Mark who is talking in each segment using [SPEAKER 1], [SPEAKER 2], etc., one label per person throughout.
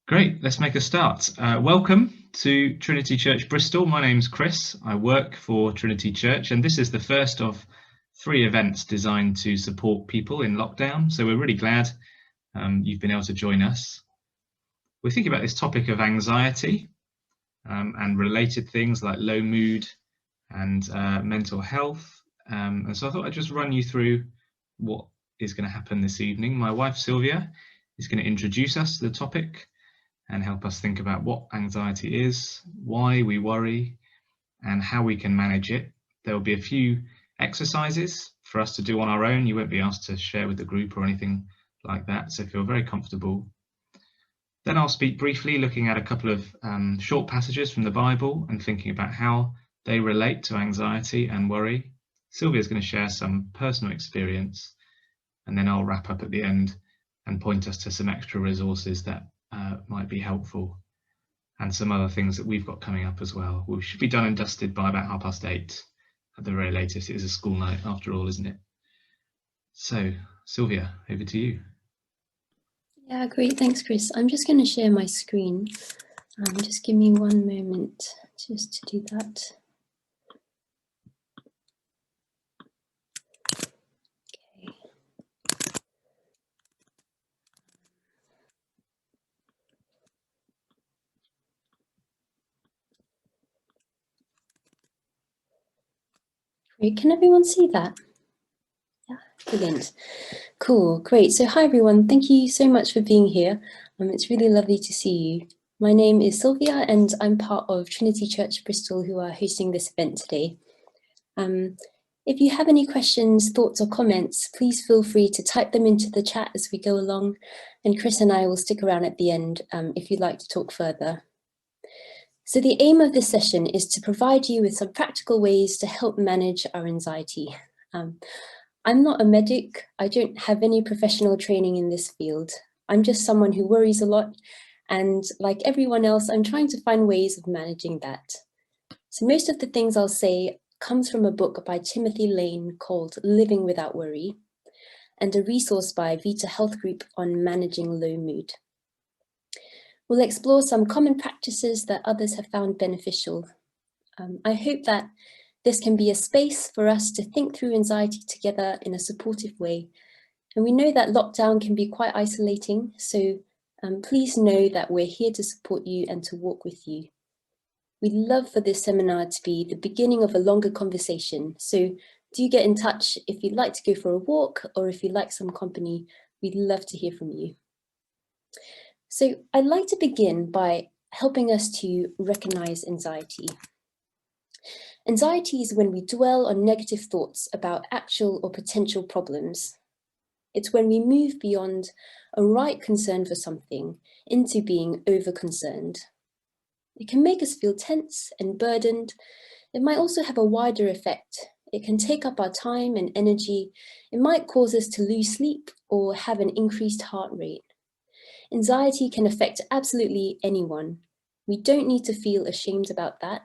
[SPEAKER 1] Great, let's make a start. Welcome to Trinity Church Bristol. My name's Chris. I work for Trinity Church, and this is the first of 3 events designed to support people in lockdown. So we're really glad you've been able to join us. We're thinking about this topic of anxiety and related things like low mood and mental health. And so I thought I'd just run you through what is going to happen this evening. My wife Sylvia is going to introduce us to the topic and help us think about what anxiety is, why we worry, and how we can manage it. There will be a few exercises for us to do on our own. You won't be asked to share with the group or anything like that, so feel very comfortable. Then I'll speak briefly, looking at a couple of short passages from the Bible and thinking about how they relate to anxiety and worry. Sylvia's going to share some personal experience, and then I'll wrap up at the end and point us to some extra resources that might be helpful, and some other things that we've got coming up as well. We should be done and dusted by about 8:30 at the very latest. It is a school night after all, isn't it? So, Sylvia, over to you.
[SPEAKER 2] Yeah, great. Thanks, Chris. I'm just going to share my screen. Just give me one moment just to do that. Okay. Great. Can everyone see that? Yeah, brilliant. Cool, great. So hi everyone, thank you so much for being here. It's really lovely to see you. My name is Sylvia and I'm part of Trinity Church Bristol, who are hosting this event today. If you have any questions, thoughts or comments, please feel free to type them into the chat as we go along, and Chris and I will stick around at the end if you'd like to talk further. So the aim of this session is to provide you with some practical ways to help manage our anxiety. I'm not a medic. I don't have any professional training in this field. I'm just someone who worries a lot, and like everyone else, I'm trying to find ways of managing that. So most of the things I'll say comes from a book by Timothy Lane called Living Without Worry, and a resource by Vita Health Group on managing low mood. We'll explore some common practices that others have found beneficial. I hope that this can be a space for us to think through anxiety together in a supportive way. And we know that lockdown can be quite isolating, so please know that we're here to support you and to walk with you. We'd love for this seminar to be the beginning of a longer conversation, so do get in touch if you'd like to go for a walk or if you'd like some company. We'd love to hear from you. So I'd like to begin by helping us to recognize anxiety. Anxiety is when we dwell on negative thoughts about actual or potential problems. It's when we move beyond a right concern for something into being over-concerned. It can make us feel tense and burdened. It might also have a wider effect. It can take up our time and energy. It might cause us to lose sleep or have an increased heart rate. Anxiety can affect absolutely anyone. We don't need to feel ashamed about that,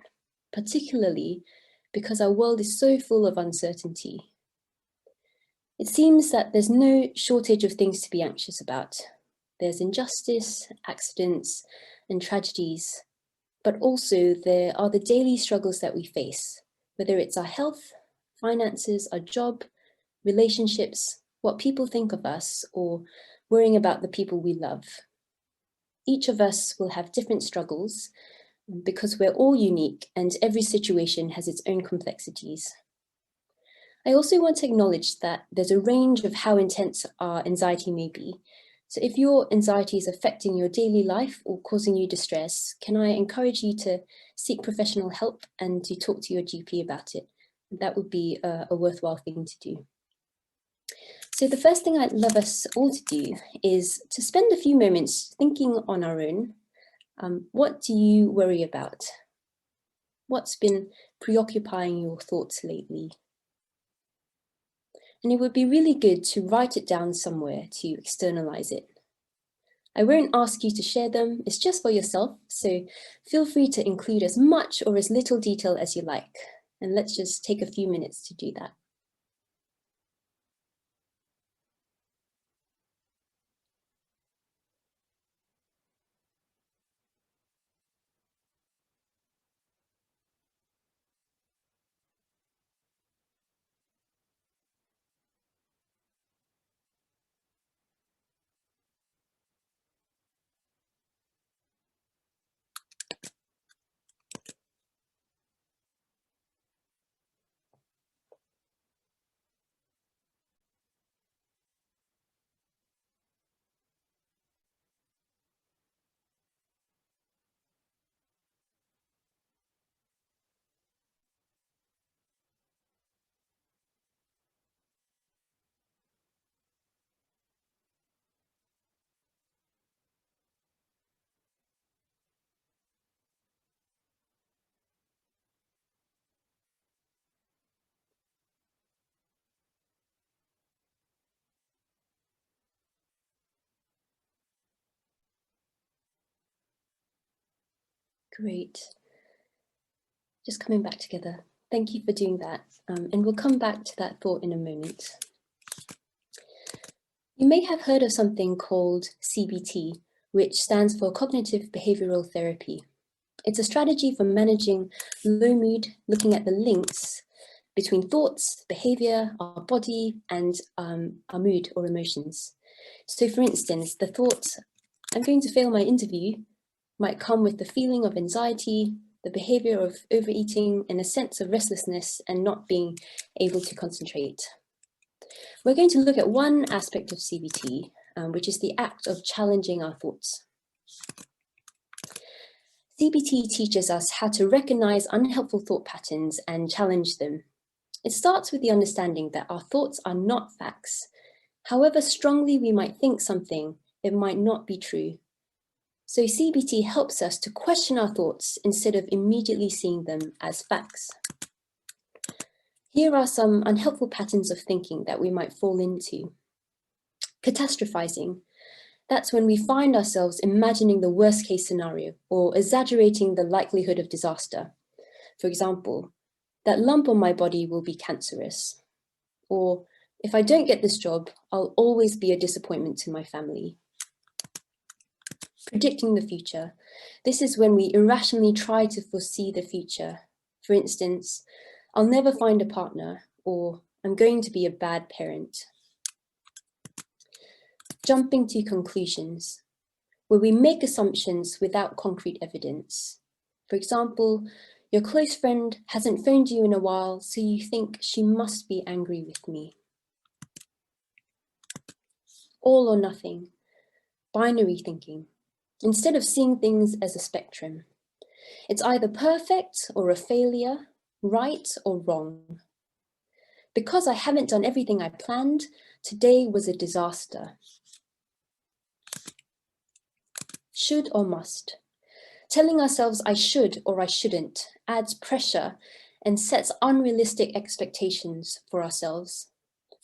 [SPEAKER 2] particularly because our world is so full of uncertainty. It seems that there's no shortage of things to be anxious about. There's injustice, accidents, and tragedies, but also there are the daily struggles that we face, whether it's our health, finances, our job, relationships, what people think of us, or worrying about the people we love. Each of us will have different struggles because we're all unique and every situation has its own complexities. I also want to acknowledge that there's a range of how intense our anxiety may be. So if your anxiety is affecting your daily life or causing you distress, can I encourage you to seek professional help and to talk to your GP about it? That would be a worthwhile thing to do. So the first thing I'd love us all to do is to spend a few moments thinking on our own. What do you worry about? What's been preoccupying your thoughts lately? And it would be really good to write it down somewhere to externalize it. I won't ask you to share them, it's just for yourself, so feel free to include as much or as little detail as you like. And let's just take a few minutes to do that. Great. Just coming back together. Thank you for doing that. And we'll come back to that thought in a moment. You may have heard of something called CBT, which stands for Cognitive Behavioral Therapy. It's a strategy for managing low mood, looking at the links between thoughts, behavior, our body, and our mood or emotions. So for instance, the thought, I'm going to fail my interview, might come with the feeling of anxiety, the behavior of overeating, and a sense of restlessness and not being able to concentrate. We're going to look at one aspect of CBT, which is the act of challenging our thoughts. CBT teaches us how to recognize unhelpful thought patterns and challenge them. It starts with the understanding that our thoughts are not facts. However strongly we might think something, it might not be true. So CBT helps us to question our thoughts instead of immediately seeing them as facts. Here are some unhelpful patterns of thinking that we might fall into. Catastrophizing. That's when we find ourselves imagining the worst case scenario or exaggerating the likelihood of disaster. For example, that lump on my body will be cancerous. Or if I don't get this job, I'll always be a disappointment to my family. Predicting the future. This is when we irrationally try to foresee the future. For instance, I'll never find a partner, or I'm going to be a bad parent. Jumping to conclusions, where we make assumptions without concrete evidence. For example, your close friend hasn't phoned you in a while, so you think she must be angry with me. All or nothing, binary thinking. Instead of seeing things as a spectrum, it's either perfect or a failure, right or wrong. Because I haven't done everything I planned, today was a disaster. Should or must. Telling ourselves I should or I shouldn't adds pressure and sets unrealistic expectations for ourselves.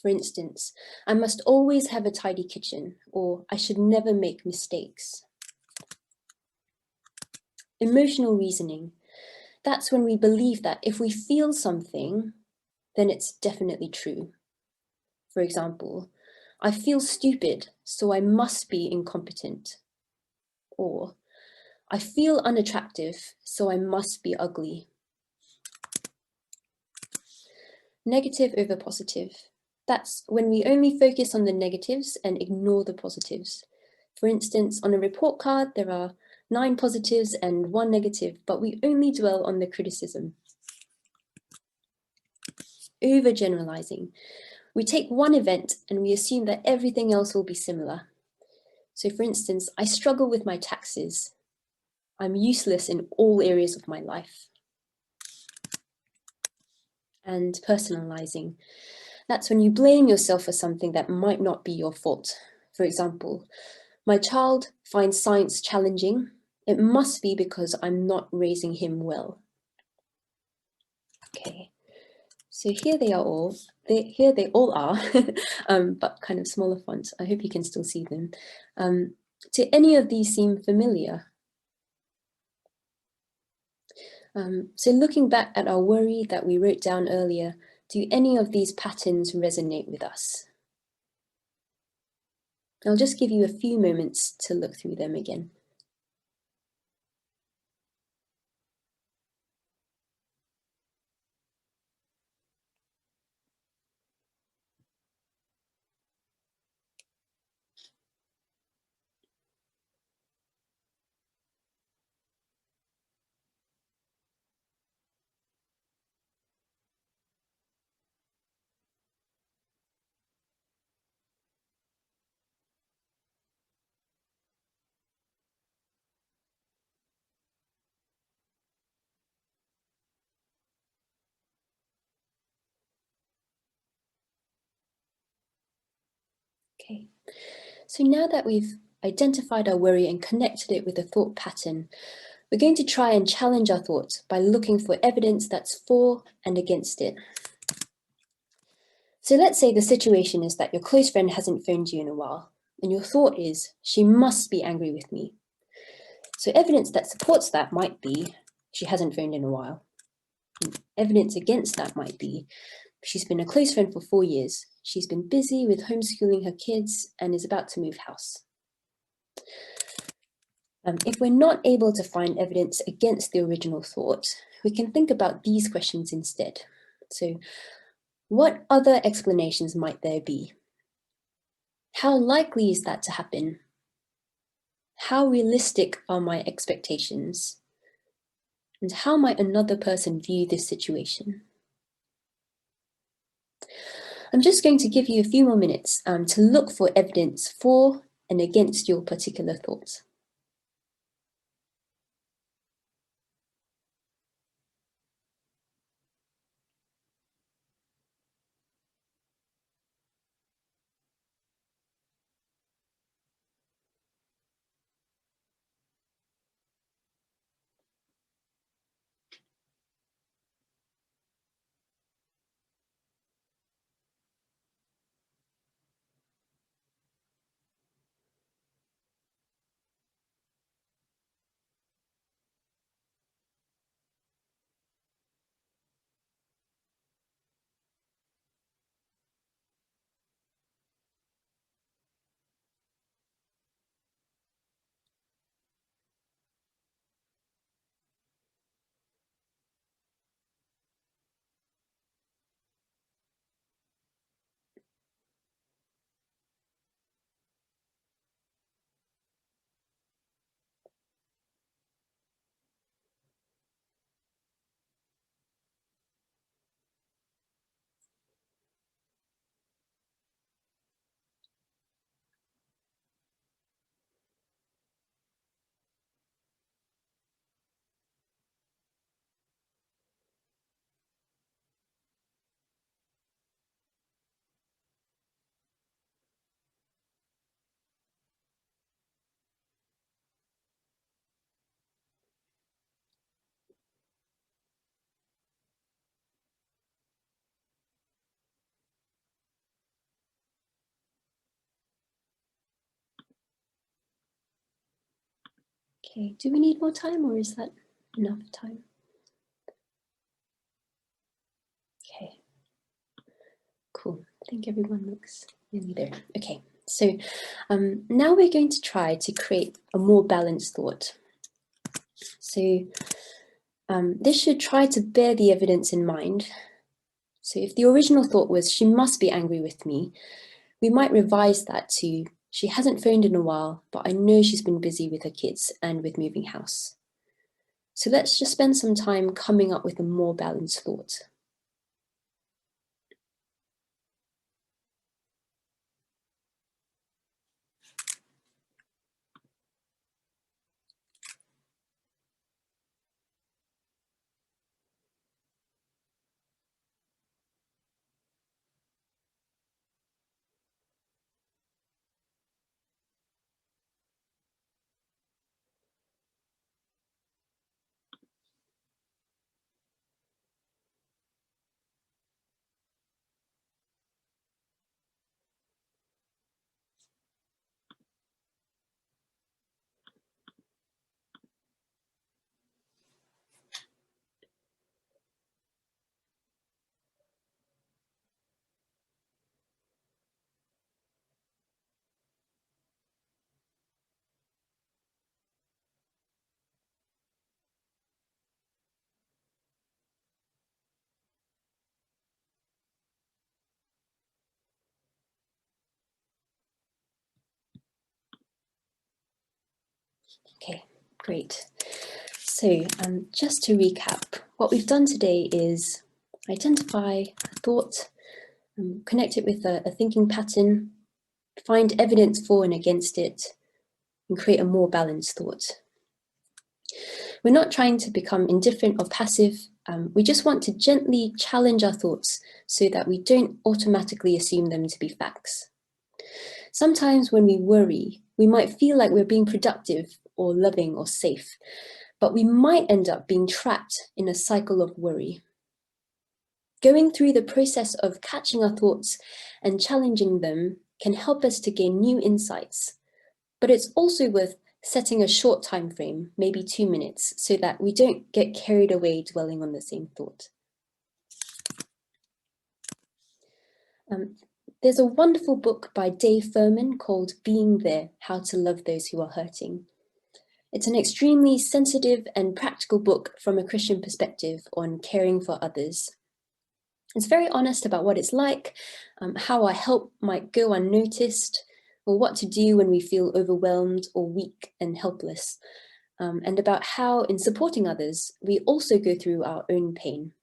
[SPEAKER 2] For instance, I must always have a tidy kitchen, or I should never make mistakes. Emotional reasoning. That's when we believe that if we feel something, then it's definitely true. For example, I feel stupid, so I must be incompetent. Or, I feel unattractive, so I must be ugly. Negative over positive. That's when we only focus on the negatives and ignore the positives. For instance, on a report card, there are 9 positives and 1 negative, but we only dwell on the criticism. Overgeneralizing. We take one event and we assume that everything else will be similar. So for instance, I struggle with my taxes. I'm useless in all areas of my life. And personalizing. That's when you blame yourself for something that might not be your fault. For example, my child finds science challenging. It must be because I'm not raising him well. Okay, so here they all are, but kind of smaller font. I hope you can still see them. Do any of these seem familiar? So looking back at our worry that we wrote down earlier, do any of these patterns resonate with us? I'll just give you a few moments to look through them again. Okay, so now that we've identified our worry and connected it with a thought pattern, we're going to try and challenge our thoughts by looking for evidence that's for and against it. So let's say the situation is that your close friend hasn't phoned you in a while, and your thought is, she must be angry with me. So evidence that supports that might be she hasn't phoned in a while. And evidence against that might be she's been a close friend for 4 years. She's been busy with homeschooling her kids and is about to move house. If we're not able to find evidence against the original thought, we can think about these questions instead. So, what other explanations might there be? How likely is that to happen? How realistic are my expectations? And how might another person view this situation? I'm just going to give you a few more minutes to look for evidence for and against your particular thoughts. Okay, do we need more time or is that enough time? Okay, cool. I think everyone looks nearly there. Okay, so now we're going to try to create a more balanced thought. So this should try to bear the evidence in mind. So if the original thought was, she must be angry with me, we might revise that to, she hasn't phoned in a while, but I know she's been busy with her kids and with moving house. So let's just spend some time coming up with a more balanced thought. Okay, great. So just to recap, what we've done today is identify a thought, connect it with a thinking pattern, find evidence for and against it, and create a more balanced thought. We're not trying to become indifferent or passive. We just want to gently challenge our thoughts so that we don't automatically assume them to be facts. Sometimes when we worry, we might feel like we're being productive or loving or safe, but we might end up being trapped in a cycle of worry. Going through the process of catching our thoughts and challenging them can help us to gain new insights, but it's also worth setting a short time frame, maybe 2 minutes, so that we don't get carried away dwelling on the same thought. There's a wonderful book by Dave Furman called Being There: How to Love Those Who Are Hurting. It's an extremely sensitive and practical book from a Christian perspective on caring for others. It's very honest about what it's like, how our help might go unnoticed, or what to do when we feel overwhelmed or weak and helpless, and about how in supporting others, we also go through our own pain.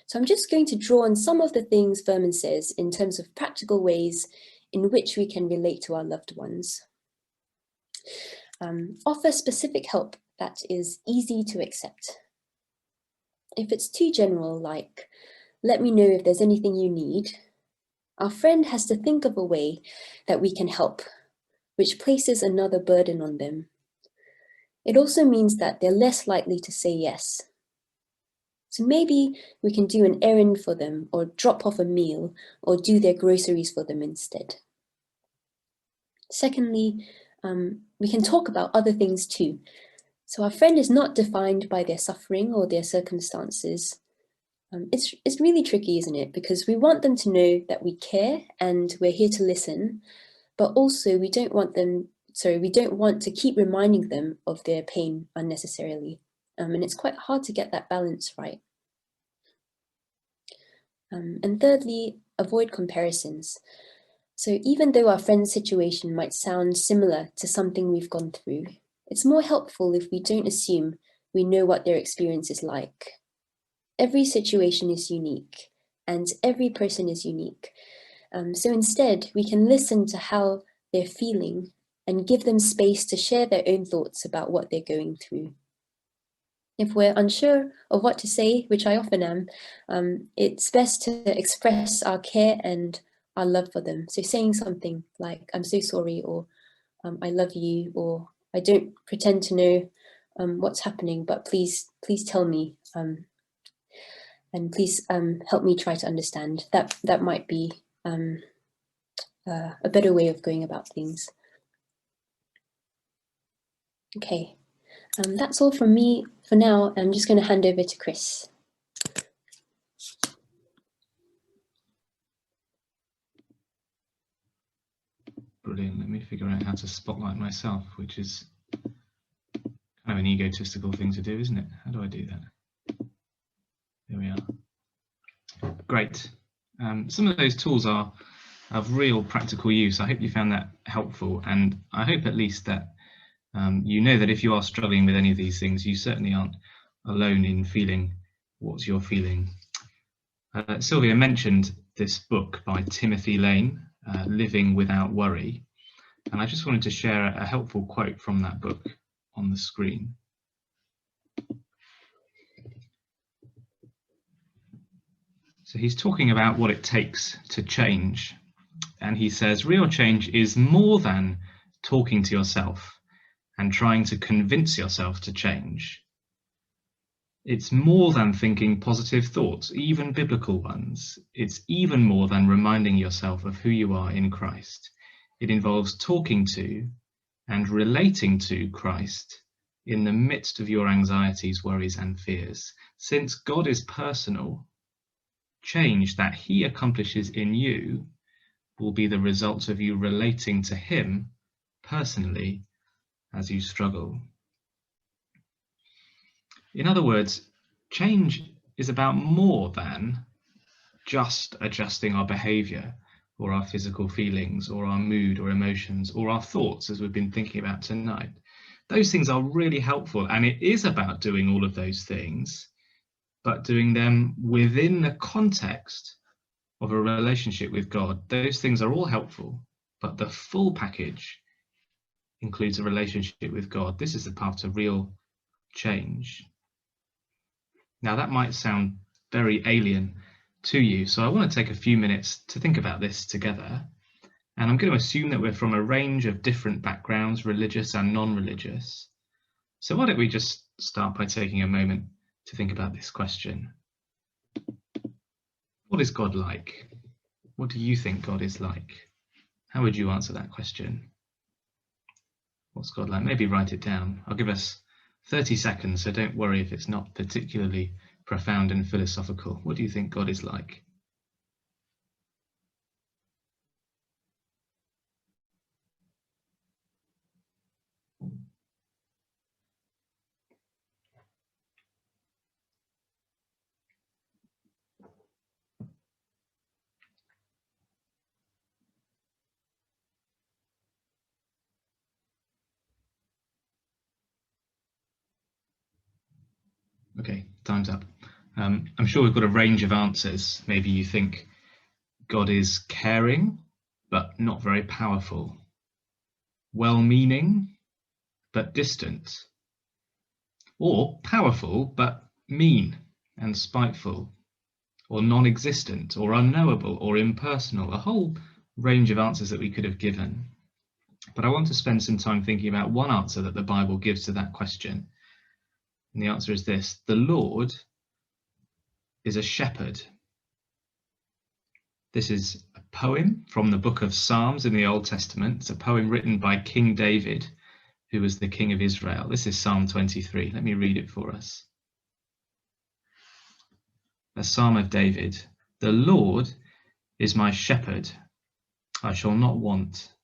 [SPEAKER 2] So I'm just going to draw on some of the things Furman says in terms of practical ways in which we can relate to our loved ones. Offer specific help that is easy to accept. If it's too general, like, let me know if there's anything you need, our friend has to think of a way that we can help, which places another burden on them. It also means that they're less likely to say yes. So maybe we can do an errand for them, or drop off a meal, or do their groceries for them instead. Secondly, we can talk about other things too. So our friend is not defined by their suffering or their circumstances. It's really tricky, isn't it? Because we want them to know that we care and we're here to listen, but also we don't want to keep reminding them of their pain unnecessarily. And it's quite hard to get that balance right. And thirdly, avoid comparisons. So even though our friend's situation might sound similar to something we've gone through, it's more helpful if we don't assume we know what their experience is like. Every situation is unique, and every person is unique. So instead, we can listen to how they're feeling and give them space to share their own thoughts about what they're going through. If we're unsure of what to say, which I often am, it's best to express our care and our love for them. So saying something like, I'm so sorry, or I love you, or I don't pretend to know what's happening, but please tell me, and please help me try to understand. That might be a better way of going about things. Okay, that's all from me for now. I'm just going to hand over to Chris.
[SPEAKER 1] Brilliant. Let me figure out how to spotlight myself, which is kind of an egotistical thing to do, isn't it? How do I do that? There we are. Great. Some of those tools are of real practical use. I hope you found that helpful, and I hope at least that you know that if you are struggling with any of these things, you certainly aren't alone in feeling what you're feeling. Sylvia mentioned this book by Timothy Lane, Living Without Worry, and I just wanted to share a helpful quote from that book on the screen. So he's talking about what it takes to change, and he says real change is more than talking to yourself and trying to convince yourself to change. It's more than thinking positive thoughts, even biblical ones. It's even more than reminding yourself of who you are in Christ. It involves talking to and relating to Christ in the midst of your anxieties, worries, and fears. Since God is personal, change that he accomplishes in you will be the result of you relating to him personally as you struggle. In other words, change is about more than just adjusting our behavior or our physical feelings or our mood or emotions or our thoughts, as we've been thinking about tonight. Those things are really helpful, and it is about doing all of those things, but doing them within the context of a relationship with God. Those things are all helpful, but the full package includes a relationship with God. This is the path to real change. Now, that might sound very alien to you, so I want to take a few minutes to think about this together. And I'm going to assume that we're from a range of different backgrounds, religious and non-religious. So why don't we just start by taking a moment to think about this question. What is God like? What do you think God is like? How would you answer that question? What's God like? Maybe write it down. I'll give us 30 seconds, so don't worry if it's not particularly profound and philosophical. What do you think God is like? Okay, time's up. I'm sure we've got a range of answers. Maybe you think God is caring, but not very powerful. Well-meaning, but distant. Or powerful, but mean and spiteful. Or non-existent, or unknowable, or impersonal. A whole range of answers that we could have given. But I want to spend some time thinking about one answer that the Bible gives to that question. And the answer is this: the Lord is a shepherd. This is a poem from the book of Psalms in the Old Testament. It's a poem written by King David, who was the king of Israel. This is Psalm 23. Let me read it for us. A psalm of David. The Lord is my shepherd. I shall not want.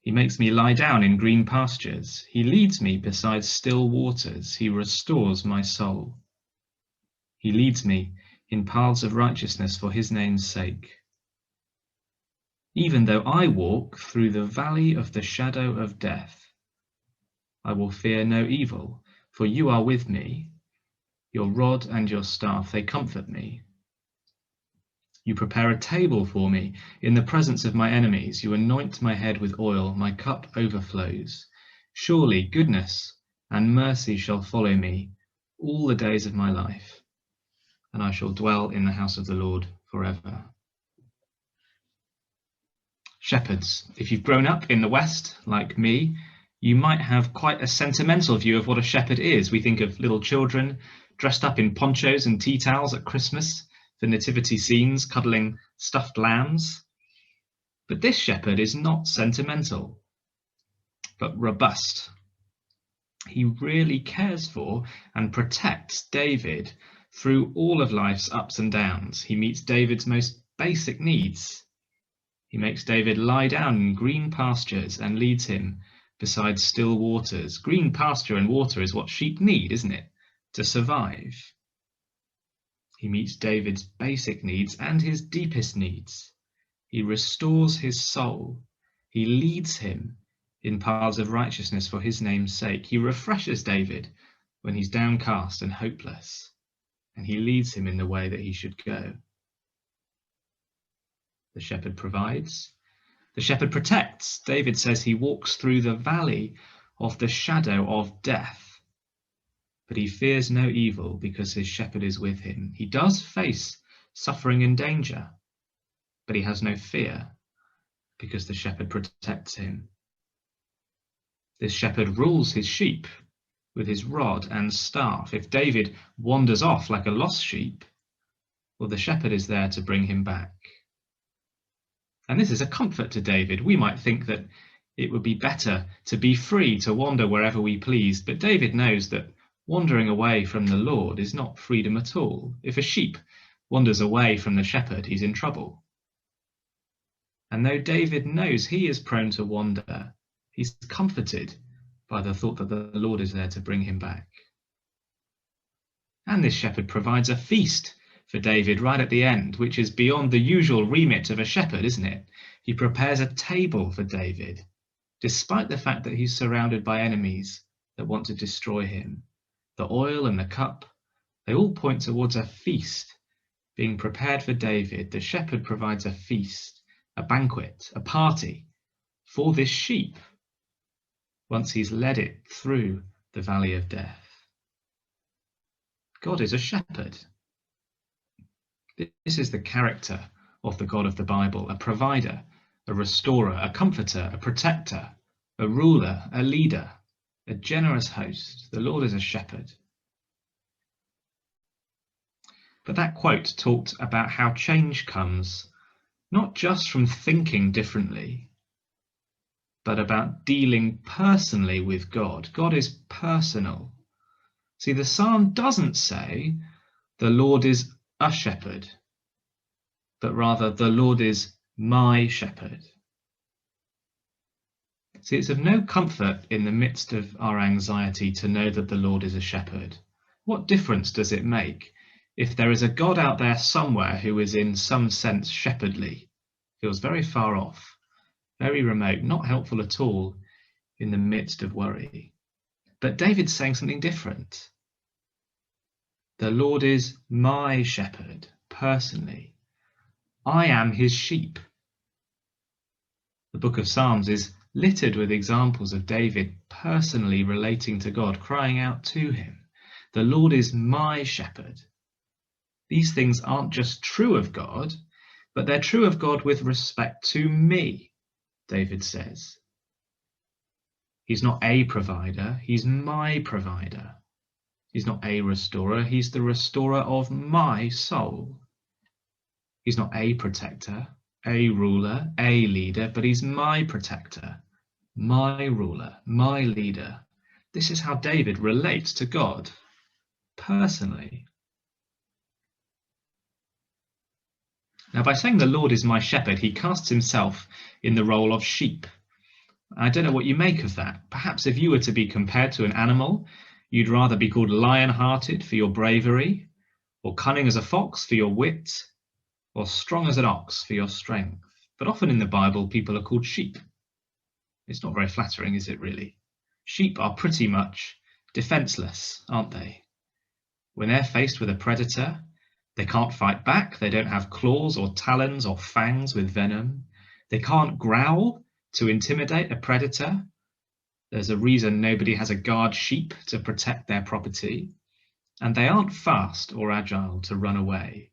[SPEAKER 1] He makes me lie down in green pastures. He leads me beside still waters. He restores my soul. He leads me in paths of righteousness for his name's sake. Even though I walk through the valley of the shadow of death, I will fear no evil, for you are with me. Your rod and your staff, they comfort me. You prepare a table for me in the presence of my enemies. You anoint my head with oil. My cup overflows. Surely goodness and mercy shall follow me all the days of my life, and I shall dwell in the house of the Lord forever. Shepherds. If you've grown up in the West, like me, you might have quite a sentimental view of what a shepherd is. We think of little children dressed up in ponchos and tea towels at Christmas, the nativity scenes, cuddling stuffed lambs. But this shepherd is not sentimental, but robust. He really cares for and protects David through all of life's ups and downs. He meets David's most basic needs. He makes David lie down in green pastures and leads him beside still waters. Green pasture and water is what sheep need, isn't it, to survive? He meets David's basic needs and his deepest needs. He restores his soul. He leads him in paths of righteousness for his name's sake. He refreshes David when he's downcast and hopeless, and he leads him in the way that he should go. The shepherd provides. The shepherd protects. David says he walks through the valley of the shadow of death, but he fears no evil because his shepherd is with him. He does face suffering and danger, but he has no fear because the shepherd protects him. This shepherd rules his sheep with his rod and staff. If David wanders off like a lost sheep, well, the shepherd is there to bring him back. And this is a comfort to David. We might think that it would be better to be free to wander wherever we please, but David knows that wandering away from the Lord is not freedom at all. If a sheep wanders away from the shepherd, he's in trouble. And though David knows he is prone to wander, he's comforted by the thought that the Lord is there to bring him back. And this shepherd provides a feast for David right at the end, which is beyond the usual remit of a shepherd, isn't it? He prepares a table for David, despite the fact that he's surrounded by enemies that want to destroy him. The oil and the cup, they all point towards a feast being prepared for David. The shepherd provides a feast, a banquet, a party for this sheep once he's led it through the valley of death. God is a shepherd. This is the character of the God of the Bible: a provider, a restorer, a comforter, a protector, a ruler, a leader, a generous host. The Lord is a shepherd. But that quote talked about how change comes not just from thinking differently, but about dealing personally with God. God is personal. See, the psalm doesn't say the Lord is a shepherd, but rather the Lord is my shepherd. See, it's of no comfort in the midst of our anxiety to know that the Lord is a shepherd. What difference does it make if there is a God out there somewhere who is in some sense shepherdly, feels very far off, very remote, not helpful at all in the midst of worry? But David's saying something different. The Lord is my shepherd, personally. I am his sheep. The book of Psalms is littered with examples of David personally relating to God, crying out to him. The Lord is my shepherd. These things aren't just true of God, but they're true of God with respect to me, David says. He's not a provider, he's my provider. He's not a restorer, he's the restorer of my soul. He's not a protector, a ruler, a leader, but he's my protector, my ruler, my leader. This is how David relates to God personally. Now, by saying the Lord is my shepherd, he casts himself in the role of sheep. I don't know what you make of that. Perhaps if you were to be compared to an animal, you'd rather be called lion-hearted for your bravery, or cunning as a fox for your wit, or strong as an ox for your strength. But often in the Bible, people are called sheep. It's not very flattering, is it really? Sheep are pretty much defenseless, aren't they? When they're faced with a predator, they can't fight back. They don't have claws or talons or fangs with venom. They can't growl to intimidate a predator. There's a reason nobody has a guard sheep to protect their property. And they aren't fast or agile to run away.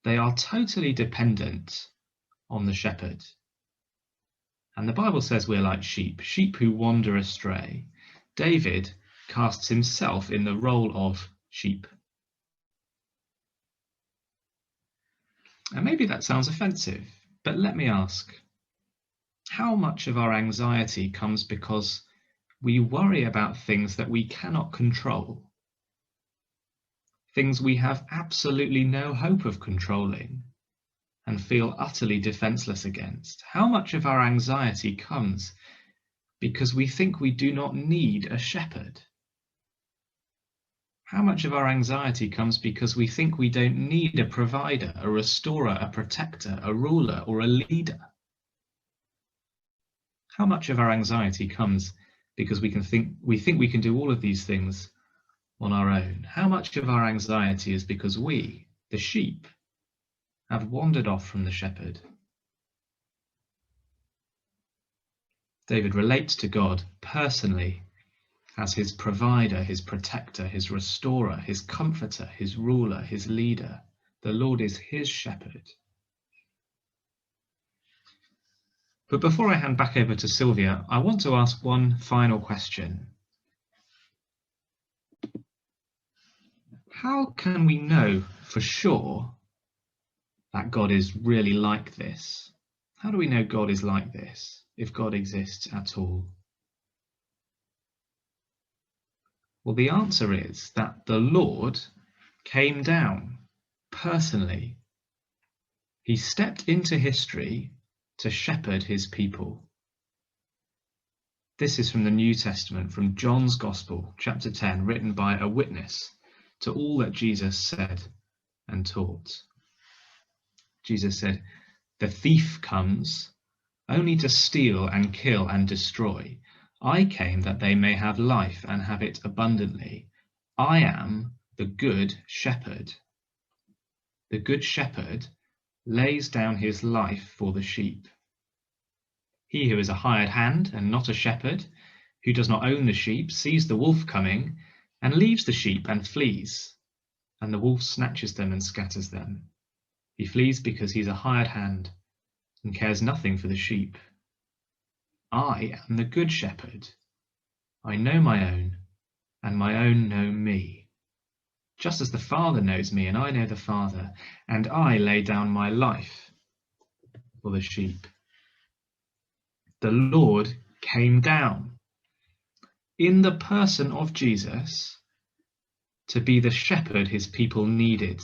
[SPEAKER 1] They are totally dependent on the shepherd. And the Bible says we're like sheep, sheep who wander astray. David casts himself in the role of sheep. And maybe that sounds offensive, but let me ask, how much of our anxiety comes because we worry about things that we cannot control? Things we have absolutely no hope of controlling and feel utterly defenseless against. How much of our anxiety comes because we think we do not need a shepherd? How much of our anxiety comes because we think we don't need a provider, a restorer, a protector, a ruler, or a leader? How much of our anxiety comes because we think we can do all of these things on our own? How much of our anxiety is because we, the sheep, have wandered off from the shepherd? David relates to God personally as his provider, his protector, his restorer, his comforter, his ruler, his leader. The Lord is his shepherd. But before I hand back over to Sylvia, I want to ask one final question. How can we know for sure that God is really like this? How do we know God is like this, if God exists at all? Well, the answer is that the Lord came down personally. He stepped into history to shepherd his people. This is from the New Testament, from John's Gospel, chapter 10, written by a witness to all that Jesus said and taught. Jesus said, "The thief comes only to steal and kill and destroy. I came that they may have life and have it abundantly. I am the good shepherd. The good shepherd lays down his life for the sheep. He who is a hired hand and not a shepherd, who does not own the sheep, sees the wolf coming and leaves the sheep and flees, and the wolf snatches them and scatters them. He flees because he's a hired hand and cares nothing for the sheep. I am the good shepherd. I know my own, and my own know me. Just as the Father knows me, and I know the Father, and I lay down my life for the sheep." the Lord came down in the person of Jesus to be the shepherd his people needed.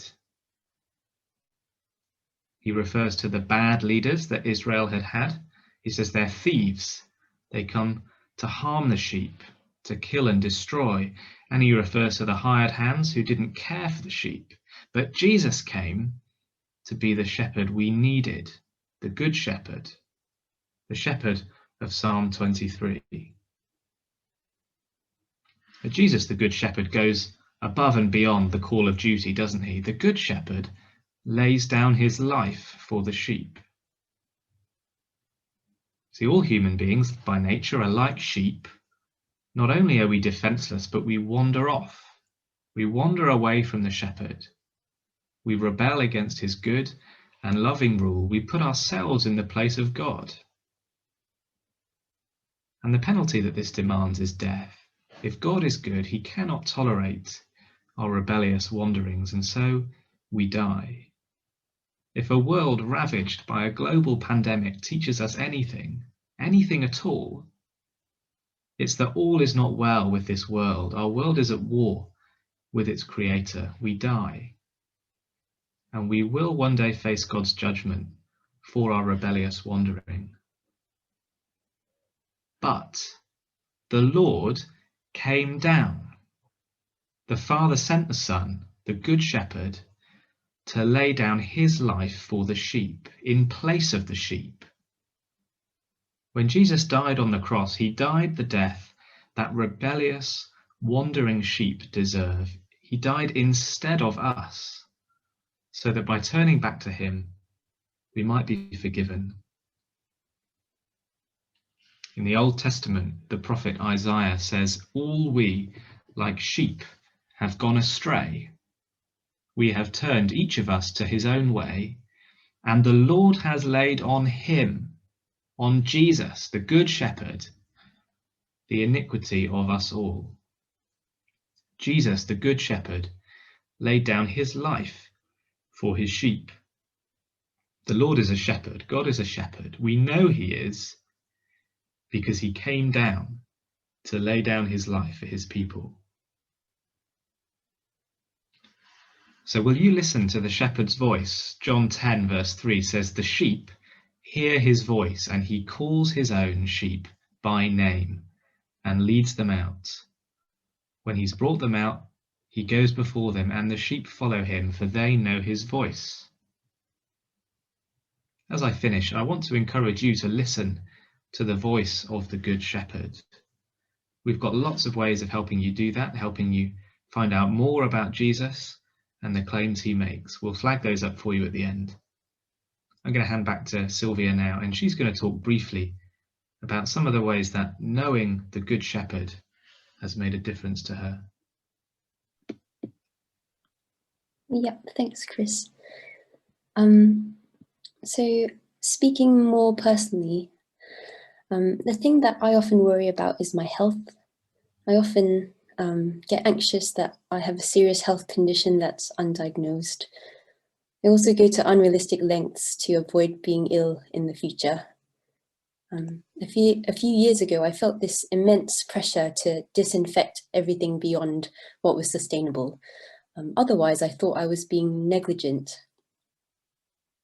[SPEAKER 1] He refers to the bad leaders that Israel had had. He says they're thieves. They come to harm the sheep, to kill and destroy. And he refers to the hired hands who didn't care for the sheep. But Jesus came to be the shepherd we needed, the good shepherd, the shepherd of Psalm 23. But Jesus, the good shepherd, goes above and beyond the call of duty, doesn't he? The good shepherd lays down his life for the sheep. See, all human beings by nature are like sheep. Not only are we defenseless, but we wander off. We wander away from the shepherd. We rebel against his good and loving rule. We put ourselves in the place of God. And the penalty that this demands is death. If God is good, he cannot tolerate our rebellious wanderings, and so we die. If a world ravaged by a global pandemic teaches us anything at all, it's that all is not well with this world. Our world is at war with its creator. We die. And we will one day face God's judgment for our rebellious wandering. But the Lord came down. The Father sent the Son, the Good Shepherd, to lay down his life for the sheep, in place of the sheep. When Jesus died on the cross, he died the death that rebellious, wandering sheep deserve. He died instead of us, so that by turning back to him, we might be forgiven. In the Old Testament, the prophet Isaiah says, "All we, like sheep, have gone astray. We have turned each of us to his own way, and the Lord has laid on him," on Jesus, the Good Shepherd, "the iniquity of us all." Jesus, the Good Shepherd, laid down his life for his sheep. The Lord is a shepherd. God is a shepherd. We know he is because he came down to lay down his life for his people. So will you listen to the shepherd's voice? John 10 verse 3 says, "The sheep hear his voice, and he calls his own sheep by name and leads them out. When he's brought them out, he goes before them, and the sheep follow him, for they know his voice." As I finish, I want to encourage you to listen to the voice of the Good Shepherd. We've got lots of ways of helping you do that, helping you find out more about Jesus and the claims he makes. We'll flag those up for you at the end. I'm going to hand back to Sylvia now, and she's going to talk briefly about some of the ways that knowing the Good Shepherd has made a difference to her.
[SPEAKER 2] Yeah, thanks, Chris. So speaking more personally, the thing that I often worry about is my health. I often get anxious that I have a serious health condition that's undiagnosed. I also go to unrealistic lengths to avoid being ill in the future. A few years ago, I felt this immense pressure to disinfect everything beyond what was sustainable. Otherwise, I thought I was being negligent.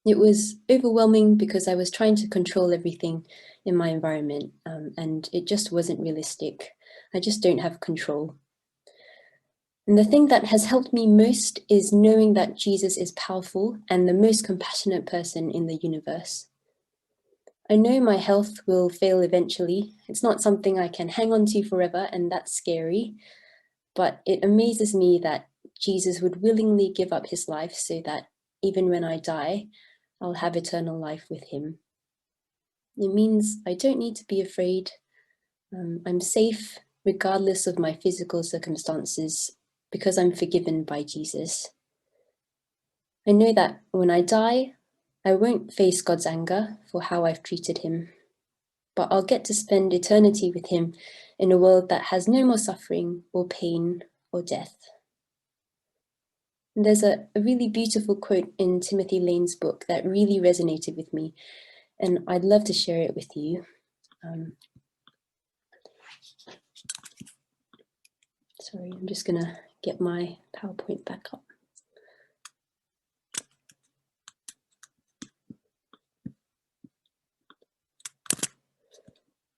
[SPEAKER 2] It was overwhelming because I was trying to control everything in my environment, and it just wasn't realistic. I just don't have control. And the thing that has helped me most is knowing that Jesus is powerful and the most compassionate person in the universe. I know my health will fail eventually. It's not something I can hang on to forever, and that's scary. But it amazes me that Jesus would willingly give up his life so that even when I die, I'll have eternal life with him. It means I don't need to be afraid. I'm safe regardless of my physical circumstances because I'm forgiven by Jesus. I know that when I die, I won't face God's anger for how I've treated him, but I'll get to spend eternity with him in a world that has no more suffering or pain or death. And there's a really beautiful quote in Timothy Lane's book that really resonated with me, and I'd love to share it with you. Sorry, I'm just going to get my PowerPoint back up.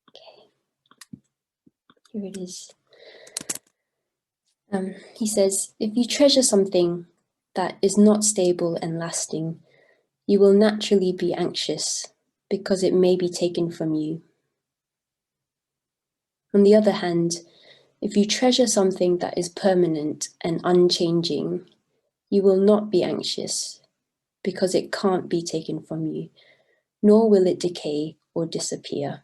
[SPEAKER 2] Okay, here it is. He says, if you treasure something that is not stable and lasting, you will naturally be anxious because it may be taken from you. On the other hand, if you treasure something that is permanent and unchanging, you will not be anxious because it can't be taken from you, nor will it decay or disappear.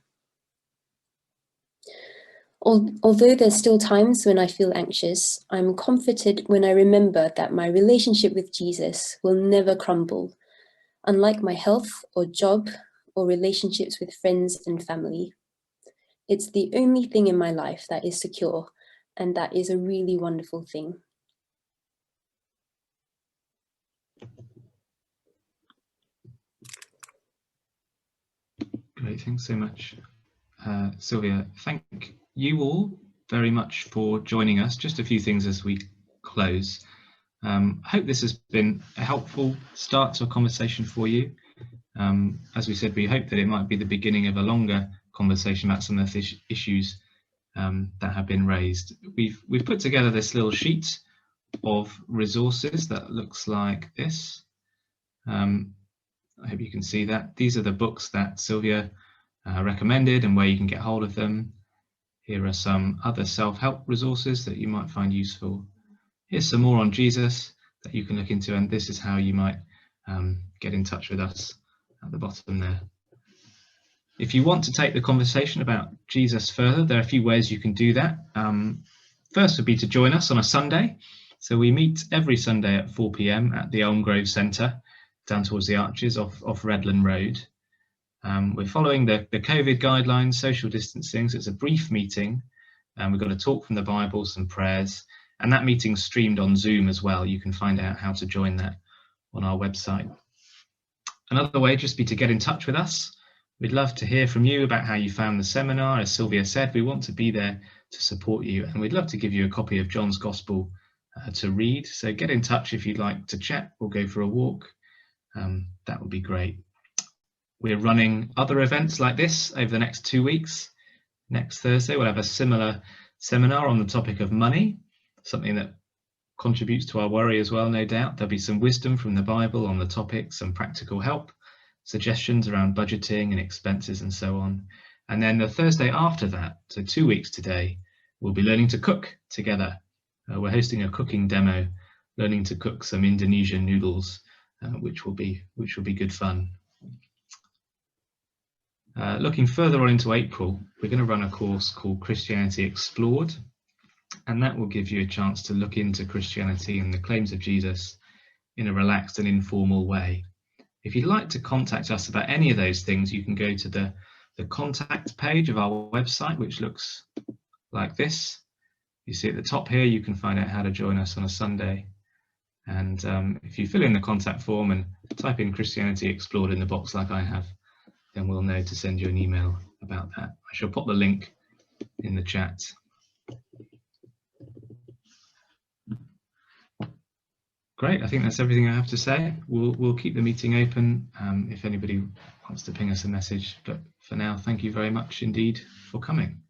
[SPEAKER 2] Although there's still times when I feel anxious, I'm comforted when I remember that my relationship with Jesus will never crumble, unlike my health or job or relationships with friends and family. It's the only thing in my life that is secure, and that is a really wonderful thing.
[SPEAKER 1] Great, thanks so much, Sylvia. Thank you all very much for joining us. Just a few things as we close. I hope this has been a helpful start to a conversation for you. As we said, we hope that it might be the beginning of a longer conversation about some of the issues that have been raised. We've put together this little sheet of resources that looks like this. I hope you can see that. These are the books that Sylvia recommended and where you can get hold of them. Here are some other self-help resources that you might find useful. Here's some more on Jesus that you can look into, and this is how you might get in touch with us at the bottom there. If you want to take the conversation about Jesus further, there are a few ways you can do that. First would be to join us on a Sunday. So we meet every Sunday at 4 p.m. at the Elm Grove Centre, down towards the Arches off Redland Road. We're following the COVID guidelines, social distancing, so it's a brief meeting. We've got a talk from the Bible, some prayers, and that meeting's streamed on Zoom as well. You can find out how to join that on our website. Another way just be to get in touch with us. We'd love to hear from you about how you found the seminar. As Sylvia said, we want to be there to support you, and we'd love to give you a copy of John's Gospel to read. So get in touch if you'd like to chat or go for a walk. That would be great. We're running other events like this over the next 2 weeks. Next Thursday, we'll have a similar seminar on the topic of money, something that contributes to our worry as well, no doubt. There'll be some wisdom from the Bible on the topic, some practical help, suggestions around budgeting and expenses and so on. And then the Thursday after that, so 2 weeks today, we'll be learning to cook together. We're hosting a cooking demo, learning to cook some Indonesian noodles, which will be good fun. Looking further on into April, we're going to run a course called Christianity Explored, and that will give you a chance to look into Christianity and the claims of Jesus in a relaxed and informal way. If you'd like to contact us about any of those things, you can go to the contact page of our website, which looks like this. You see at the top here, you can find out how to join us on a Sunday. And if you fill in the contact form and type in Christianity Explored in the box like I have, then we'll know to send you an email about that. I shall pop the link in the chat. Great, I think that's everything I have to say. We'll keep the meeting open if anybody wants to ping us a message. But for now, thank you very much indeed for coming.